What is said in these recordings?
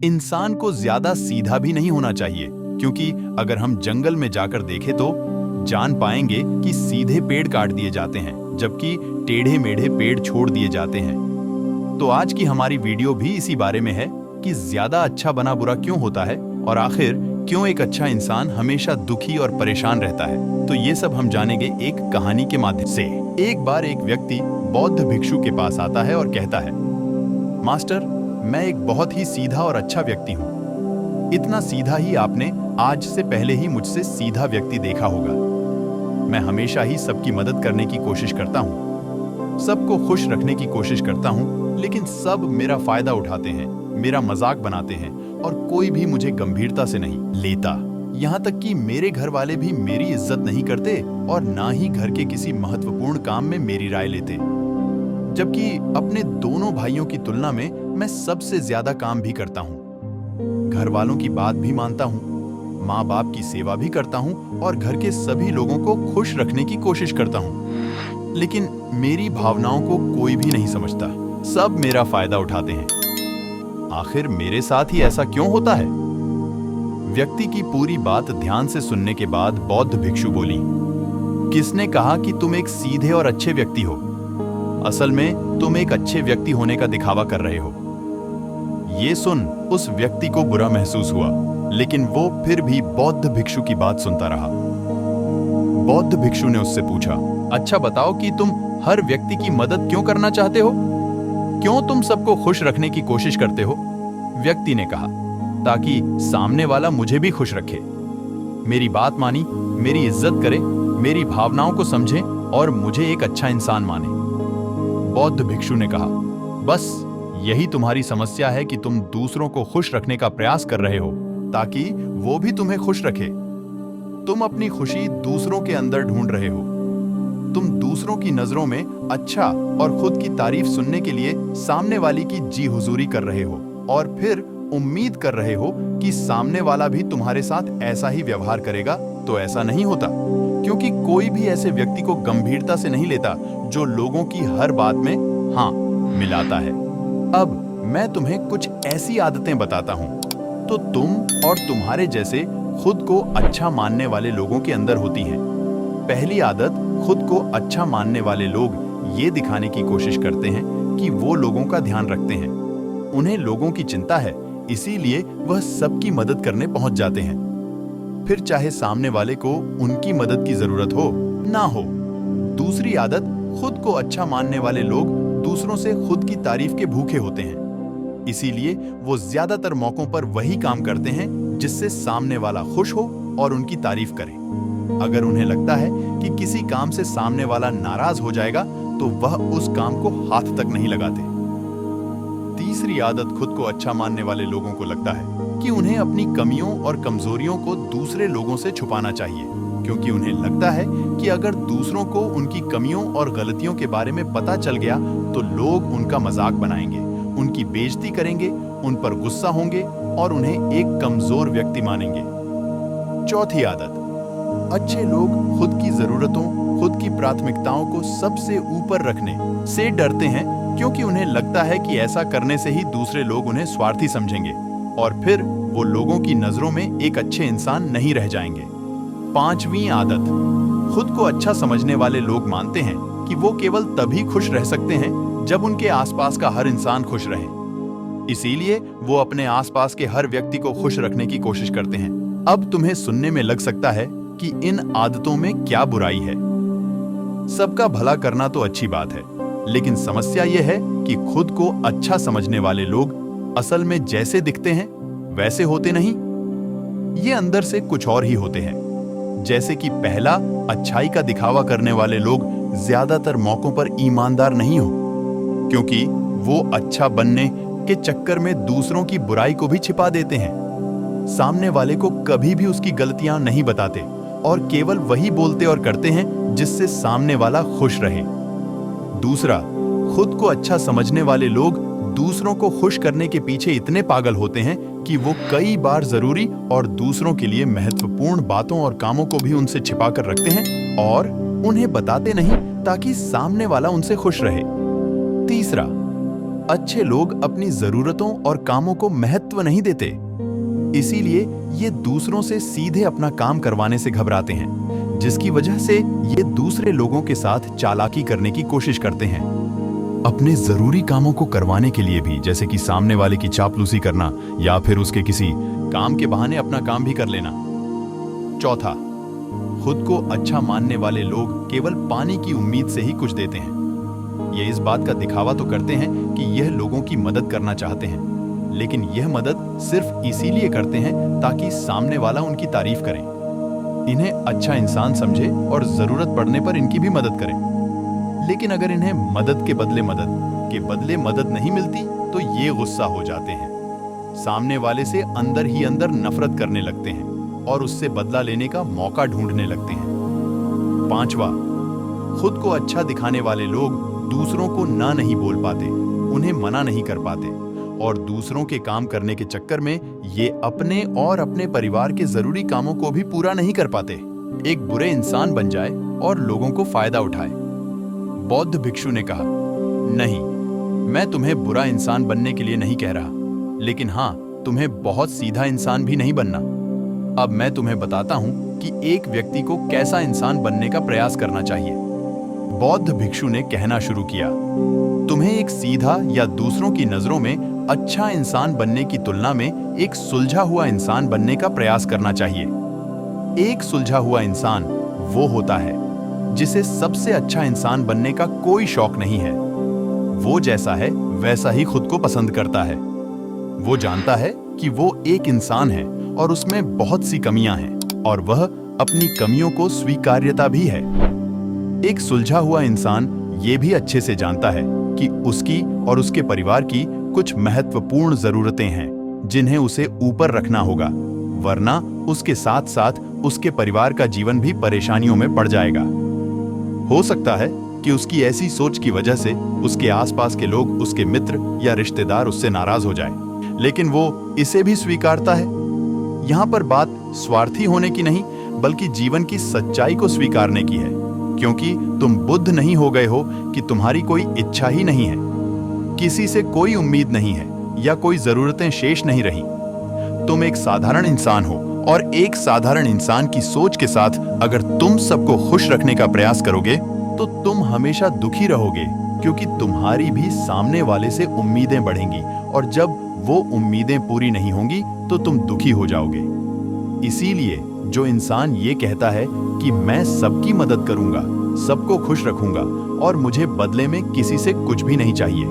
इंसान को ज्यादा सीधा भी नहीं होना चाहिए, क्योंकि अगर हम जंगल में जाकर देखें तो जान पाएंगे कि सीधे पेड़ काट दिए जाते हैं, जबकि टेढ़े मेढ़े पेड़ छोड़ दिए जाते हैं। तो आज की हमारी वीडियो भी इसी बारे में है कि ज्यादा अच्छा बना बुरा क्यों होता है और आखिर क्यों एक अच्छा इंसान हमेशा दुखी और परेशान रहता है। तो ये सब हम जानेंगे एक कहानी के माध्यम से। एक बार एक व्यक्ति बौद्ध भिक्षु के पास आता है और कहता है, मास्टर, मैं एक बहुत ही सीधा और अच्छा व्यक्ति हूँ। इतना सीधा ही आपने आज से पहले ही मुझसे सीधा व्यक्ति देखा होगा। मैं हमेशा ही सबकी मदद करने की कोशिश करता हूँ, सबको खुश रखने की कोशिश करता हूँ, लेकिन सब मेरा फायदा उठाते हैं, मेरा मजाक बनाते हैं और कोई भी मुझे गंभीरता से नहीं लेता। यहाँ तक कि मेरे घर वाले भी मेरी इज्जत नहीं करते और ना ही घर के किसी महत्वपूर्ण काम में मेरी राय लेते। जबकि अपने दोनों भाइयों की तुलना में मैं सबसे ज्यादा काम भी करता हूँ, घर वालों की बात भी मानता हूँ, माँ बाप की सेवा भी करता हूँ और घर के सभी लोगों को खुश रखने की कोशिश करता हूँ। लेकिन मेरी भावनाओं को कोई भी नहीं समझता, सब मेरा फायदा उठाते हैं। आखिर मेरे साथ ही ऐसा क्यों होता है? व्यक्ति की पूरी बात ध्यान से सुनने के बाद बौद्ध भिक्षु बोली, किसने कहा कि तुम एक सीधे और अच्छे व्यक्ति हो? असल में तुम एक अच्छे व्यक्ति होने का दिखावा कर रहे हो। ये सुन उस व्यक्ति को बुरा महसूस हुआ, लेकिन वो फिर भी बौद्ध भिक्षु की बात सुनता रहा। बौद्ध भिक्षु ने उससे पूछा, अच्छा बताओ कि तुम हर व्यक्ति की मदद क्यों करना चाहते हो? क्यों तुम सबको खुश रखने की कोशिश करते हो? व्यक्ति ने कहा, ताकि सामने वाला मुझे भी खुश रखे, मेरी बात मानी, मेरी इज्जत करे, मेरी भावनाओं को समझे और मुझे एक अच्छा इंसान माने। बौद्ध भिक्षु ने कहा, बस यही तुम्हारी समस्या है कि तुम दूसरों को खुश रखने का प्रयास कर रहे हो ताकि वो भी तुम्हें खुश रखे। तुम अपनी खुशी दूसरों के अंदर ढूंढ रहे हो। तुम दूसरों की नजरों में अच्छा और खुद की तारीफ सुनने के लिए सामने वाली की जी हुजूरी कर रहे हो और फिर उम्मीद कर रहे हो कि सामने वाला भी तुम्हारे साथ ऐसा ही व्यवहार करेगा। तो ऐसा नहीं होता, क्योंकि कोई भी ऐसे व्यक्ति को गंभीरता से नहीं लेता जो लोगों की हर बात में हाँ मिलाता है। अब मैं तुम्हें कुछ ऐसी आदतें बताता हूँ तो तुम और तुम्हारे जैसे खुद को अच्छा मानने वाले लोगों के अंदर होती हैं। पहली आदत, खुद को अच्छा मानने वाले लोग ये दिखाने की कोशिश करते हैं कि वो लोगों का ध्यान रखते हैं। उन्हें लोगों की चिंता है, इसीलिए वह सबकी मदद करने पहुंच जाते हैं, फिर चाहे सामने वाले को उनकी मदद की जरूरत हो ना हो। दूसरी आदत, खुद को अच्छा मानने वाले लोग दूसरों से खुद की तारीफ के भूखे होते हैं, इसीलिए वो ज्यादातर मौकों पर वही काम करते हैं जिससे सामने वाला खुश हो और उनकी तारीफ करे। अगर उन्हें लगता है कि किसी काम से सामने वाला नाराज हो जाएगा तो वह उस काम को हाथ तक नहीं लगाते। तीसरी आदत, खुद को अच्छा मानने वाले लोगों को लगता है कि उन्हें अपनी कमियों और कमजोरियों को दूसरे लोगों से छुपाना चाहिए, क्योंकि उन्हें लगता है कि अगर दूसरों को उनकी कमियों और गलतियों के बारे में पता चल गया तो लोग उनका मजाक बनाएंगे, उनकी बेइज्जती करेंगे, उन पर गुस्सा होंगे और उन्हें एक कमजोर व्यक्ति मानेंगे। चौथी आदत, अच्छे लोग खुद की जरूरतों, खुद की प्राथमिकताओं को सबसे ऊपर रखने से डरते हैं, क्योंकि उन्हें लगता है कि ऐसा करने से ही दूसरे लोग उन्हें स्वार्थी समझेंगे और फिर वो लोगों की नजरों में एक अच्छे इंसान नहीं रह जाएंगे। पांचवीं आदत, खुद को अच्छा समझने वाले लोग मानते हैं कि वो केवल तभी खुश रह सकते हैं जब उनके आसपास का हर इंसान खुश रहे, इसीलिए वो अपने आसपास के हर व्यक्ति को खुश रखने की कोशिश करते हैं। अब तुम्हें सुनने में लग सकता है कि इन आदतों में क्या बुराई है। सबका भला करना तो अच्छी बात है, लेकिन समस्या यह है कि खुद को अच्छा समझने वाले लोग असल में जैसे दिखते हैं वैसे होते नहीं, ये अंदर से कुछ और ही होते हैं। जैसे कि पहला, अच्छाई का दिखावा करने वाले लोग ज्यादातर मौकों पर ईमानदार नहीं हो, क्योंकि वो अच्छा बनने के चक्कर में दूसरों की बुराई को भी छिपा देते हैं। सामने वाले को कभी भी उसकी गलतियां नहीं बताते और केवल वही बोलते और करते हैं जिससे सामने वाला खुश रहे। दूसरा, खुद को अच्छा समझने वाले लोग दूसरों को खुश करने के पीछे इतने पागल होते हैं कि वो कई बार जरूरी और दूसरों के लिए महत्वपूर्ण बातों और कामों को भी उनसे छिपा कर रखते हैं और उन्हें बताते नहीं ताकि सामने वाला उनसे खुश रहे। तीसरा, अच्छे लोग अपनी जरूरतों और कामों को महत्व नहीं देते, इसीलिए ये दूसरों से सीधे अपना काम करवाने से घबराते हैं, जिसकी वजह से ये दूसरे लोगों के साथ चालाकी करने की कोशिश करते हैं। अपने जरूरी कामों को करवाने के लिए भी, जैसे कि सामने वाले की चापलूसी करना या फिर उसके किसी काम के बहाने अपना काम भी कर लेना। चौथा, खुद को अच्छा मानने वाले लोग केवल पाने की उम्मीद से ही कुछ देते हैं। ये इस बात का दिखावा तो करते हैं कि यह लोगों की मदद करना चाहते हैं, लेकिन यह मदद सिर्फ इसीलिए करते हैं ताकि सामने वाला उनकी तारीफ करे, इन्हें अच्छा इंसान समझे और जरूरत पड़ने पर इनकी भी मदद करें। लेकिन अगर इन्हें मदद के बदले मदद नहीं मिलती तो ये गुस्सा हो जाते हैं, सामने वाले से अंदर ही अंदर नफरत करने लगते हैं और उससे बदला लेने का मौका ढूंढने लगते हैं। पांचवा, खुद को अच्छा दिखाने वाले लोग दूसरों को ना नहीं बोल पाते, उन्हें मना नहीं कर पाते और दूसरों के काम करने के चक्कर में ये अपने और अपने परिवार के जरूरी कामों को भी पूरा नहीं कर पाते। एक बुरे इंसान बन जाए और लोगों को फायदा उठाए। बौद्ध भिक्षु ने कहा, नहीं, मैं तुम्हें बुरा इंसान बनने के लिए नहीं कह रहा, लेकिन हाँ, तुम्हें बहुत सीधा इंसान भी नहीं बनना। अब मैं तुम्हें बताता हूं कि एक व्यक्ति को कैसा इंसान बनने का प्रयास करना चाहिए। बौद्ध भिक्षु ने कहना शुरू किया, तुम्हें एक सीधा या दूसरों की नजरों में अच्छा इंसान बनने की तुलना में एक सुलझा हुआ इंसान बनने का प्रयास करना चाहिए। एक सुलझा हुआ इंसान वो होता है जिसे सबसे अच्छा इंसान बनने का कोई शौक नहीं है। वो जैसा है वैसा ही खुद को पसंद करता है। वो जानता है कि वो एक इंसान है और उसमें बहुत सी कमियां हैं और वह अपनी कमियों को स्वीकार्यता भी है। एक सुलझा हुआ इंसान ये भी अच्छे से जानता है कि उसकी और उसके परिवार की कुछ महत्वपूर्ण जरूरतें हैं जिन्हें उसे ऊपर रखना होगा, वरना उसके साथ साथ उसके परिवार का जीवन भी परेशानियों में पड़ जाएगा। हो सकता है कि उसकी ऐसी सोच की वजह से उसके आसपास के लोग, उसके मित्र या रिश्तेदार उससे नाराज हो जाए, लेकिन वो इसे भी स्वीकारता है। यहाँ पर बात स्वार्थी होने की नहीं, बल्कि जीवन की सच्चाई को स्वीकारने की है, क्योंकि तुम बुद्ध नहीं हो गए हो कि तुम्हारी कोई इच्छा ही नहीं है, किसी से कोई उम्मीद नहीं है या कोई जरूरतें शेष नहीं रही। तुम एक साधारण इंसान हो और एक साधारण इंसान की सोच के साथ अगर तुम सबको खुश रखने का प्रयास करोगे तो तुम हमेशा दुखी रहोगे, क्योंकि तुम्हारी भी सामने वाले से उम्मीदें बढ़ेंगी और जब वो उम्मीदें पूरी नहीं होंगी तो तुम दुखी हो जाओगे। इसीलिए जो इंसान ये कहता है कि मैं सबकी मदद करूंगा, सबको खुश रखूंगा और मुझे बदले में किसी से कुछ भी नहीं चाहिए,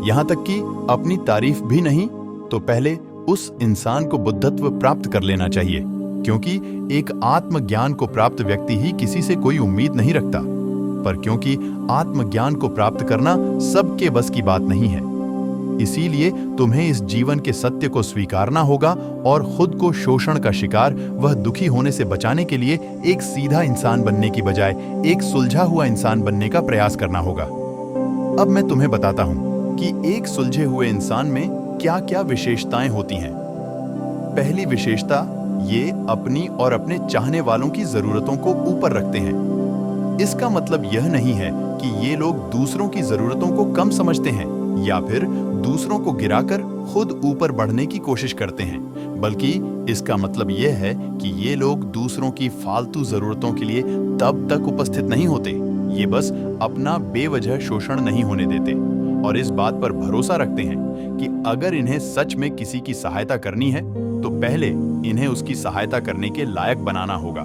यहां तक कि अपनी तारीफ भी नहीं, तो पहले उस इंसान को बुद्धत्व प्राप्त कर लेना चाहिए, क्योंकि एक आत्मज्ञान को प्राप्त व्यक्ति ही किसी से कोई उम्मीद नहीं रखता। पर क्योंकि आत्मज्ञान को प्राप्त करना सबके बस की बात नहीं है, इसीलिए तुम्हें इस जीवन के सत्य को स्वीकारना होगा और खुद को शोषण का शिकार, वह दुखी होने से बचाने के लिए एक सीधा इंसान बनने की बजाय एक सुलझा हुआ इंसान बनने का प्रयास करना होगा। अब मैं तुम्हें बताता हूं कि एक सुलझे हुए इंसान में क्या क्या विशेषताएं होती हैं। पहली विशेषता, ये अपनी और अपने चाहने वालों की जरूरतों को ऊपर रखते हैं। इसका मतलब यह नहीं है कि ये लोग दूसरों की जरूरतों को कम समझते हैं या फिर दूसरों को गिराकर खुद ऊपर बढ़ने की कोशिश करते हैं, बल्कि इसका मतलब यह है कि ये लोग दूसरों की फालतू जरूरतों के लिए तब तक उपस्थित नहीं होते, ये बस अपना बेवजह शोषण नहीं होने देते और इस बात पर भरोसा रखते हैं कि अगर इन्हें सच में किसी की सहायता करनी है तो पहले इन्हें उसकी सहायता करने के लायक बनाना होगा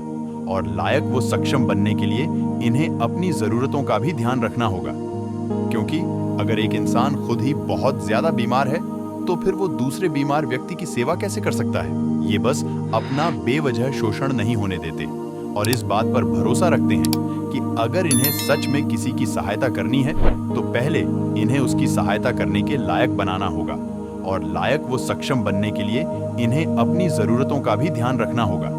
और लायक वो सक्षम बनने के लिए इन्हें अपनी जरूरतों का भी ध्यान रखना होगा, क्योंकि अगर एक इंसान खुद ही बहुत ज्यादा बीमार है तो फिर वो दूसरे बीमार व्यक्ति की सेवा कैसे कर सकता है। ये बस अपना बेवजह शोषण नहीं होने देते और इस बात पर भरोसा रखते हैं कि अगर इन्हें सच में किसी की सहायता करनी है तो पहले इन्हें उसकी सहायता करने के लायक बनाना होगा और लायक वो सक्षम बनने के लिए इन्हें अपनी जरूरतों का भी ध्यान रखना होगा,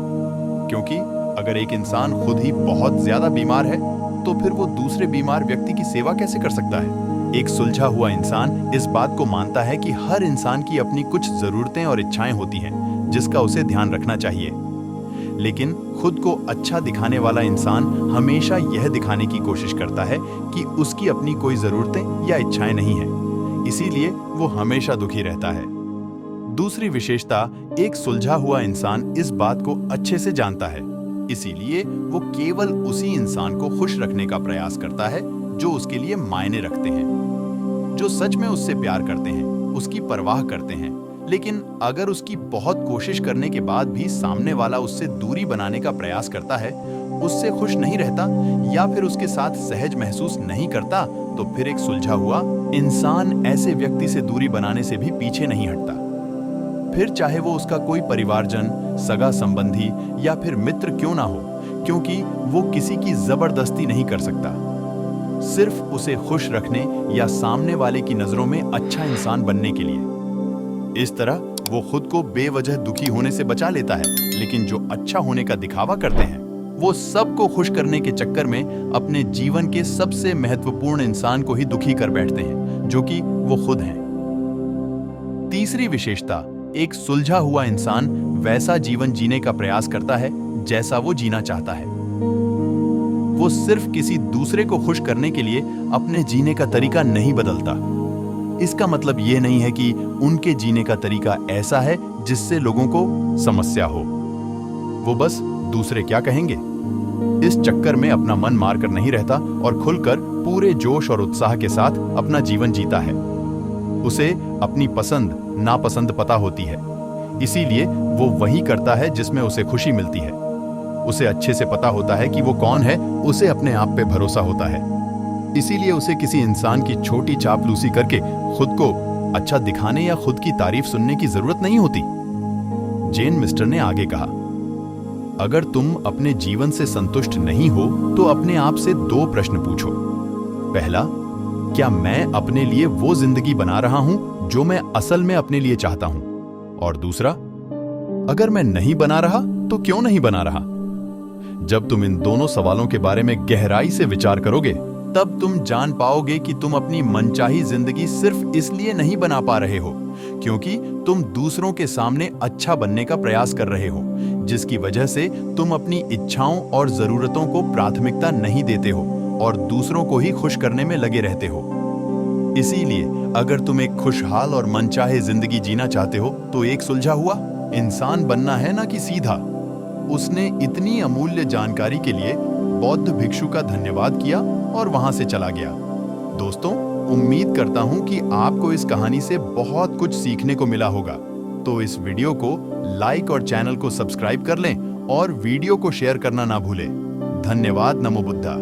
क्योंकि अगर एक इंसान खुद ही बहुत ज्यादा बीमार है तो फिर वो दूसरे बीमार व्यक्ति की सेवा कैसे कर सकता है। एक सुलझा हुआ इंसान इस बात को मानता है कि हर इंसान की अपनी कुछ जरूरतें और इच्छाएं होती हैं जिसका उसे ध्यान रखना चाहिए, लेकिन खुद को अच्छा दिखाने वाला इंसान हमेशा यह दिखाने की कोशिश करता है कि उसकी अपनी कोई जरूरतें या इच्छाएं नहीं हैं। इसीलिए वो हमेशा दुखी रहता है। दूसरी विशेषता, एक सुलझा हुआ इंसान इस बात को अच्छे से जानता है, इसीलिए वो केवल उसी इंसान को खुश रखने का प्रयास करता है जो उसके लिए मायने रखते हैं, जो सच में उससे प्यार करते हैं, उसकी परवाह करते हैं। लेकिन अगर उसकी बहुत कोशिश करने के बाद भी सामने वाला उससे दूरी बनाने का प्रयास करता है, उससे खुश नहीं रहता या फिर उसके साथ सहज महसूस नहीं करता, तो फिर एक सुलझा हुआ इंसान ऐसे व्यक्ति से दूरी बनाने से भी पीछे नहीं हटता। फिर चाहे वो उसका कोई परिवारजन, सगा संबंधी या फिर मित्र क्यों ना हो, क्योंकि वो किसी की जबरदस्ती नहीं कर सकता। सिर्फ उसे खुश रखने या सामने वाले की नजरों में अच्छा इंसान बनने के लिए। इस तरह वो खुद को बेवजह दुखी होने से बचा लेता है, लेकिन जो अच्छा होने का दिखावा करते हैं, वो सबको खुश करने के चक्कर में अपने जीवन के सबसे महत्वपूर्ण इंसान को ही दुखी कर बैठते हैं, जो कि वो खुद हैं। तीसरी विशेषता, एक सुलझा हुआ इंसान वैसा जीवन जीने का प्रयास करता है जैसा वो जीना चाहता है। वो सिर्फ किसी दूसरे को खुश करने के लिए अपने जीने का तरीका नहीं बदलता। इसका मतलब ये नहीं है कि उनके जीने का तरीका ऐसा है जिससे लोगों को समस्या हो। वो बस दूसरे क्या कहेंगे इस चक्कर में अपना मन मारकर नहीं रहता और खुलकर पूरे जोश और उत्साह के साथ अपना जीवन जीता है। उसे अपनी पसंद नापसंद पता होती है, इसीलिए वो वही करता है जिसमें उसे खुशी मिलती है। उसे अच्छे से पता होता है कि वो कौन है, उसे अपने आप पे भरोसा होता है, इसीलिए उसे किसी इंसान की छोटी चापलूसी करके खुद को अच्छा दिखाने या खुद की तारीफ सुनने की जरूरत नहीं होती। जेन मिस्टर ने आगे कहा, अगर तुम अपने जीवन से संतुष्ट नहीं हो तो अपने आप से 2 प्रश्न पूछो। पहला, क्या मैं अपने लिए वो जिंदगी बना रहा हूं जो मैं असल में अपने लिए चाहता हूं? और दूसरा, अगर मैं नहीं बना रहा तो क्यों नहीं बना रहा? जब तुम इन दोनों सवालों के बारे में गहराई से विचार करोगे, तब तुम जान पाओगे कि तुम अपनी मनचाही जिंदगी सिर्फ इसलिए नहीं बना पा रहे हो क्योंकि तुम दूसरों के सामने अच्छा बनने का प्रयास कर रहे हो, जिसकी वजह से तुम अपनी इच्छाओं और जरूरतों को प्राथमिकता नहीं देते हो और दूसरों को ही खुश करने में लगे रहते हो। इसीलिए अगर तुम एक खुशहाल और मनचाहे जिंदगी जीना चाहते हो तो एक सुलझा हुआ इंसान बनना है, ना कि सीधा। उसने इतनी अमूल्य जानकारी के लिए बौद्ध भिक्षु का धन्यवाद किया और वहां से चला गया। दोस्तों, उम्मीद करता हूं कि आपको इस कहानी से बहुत कुछ सीखने को मिला होगा। तो इस वीडियो को लाइक और चैनल को सब्सक्राइब कर लें और वीडियो को शेयर करना ना भूलें। धन्यवाद। नमो बुद्धा।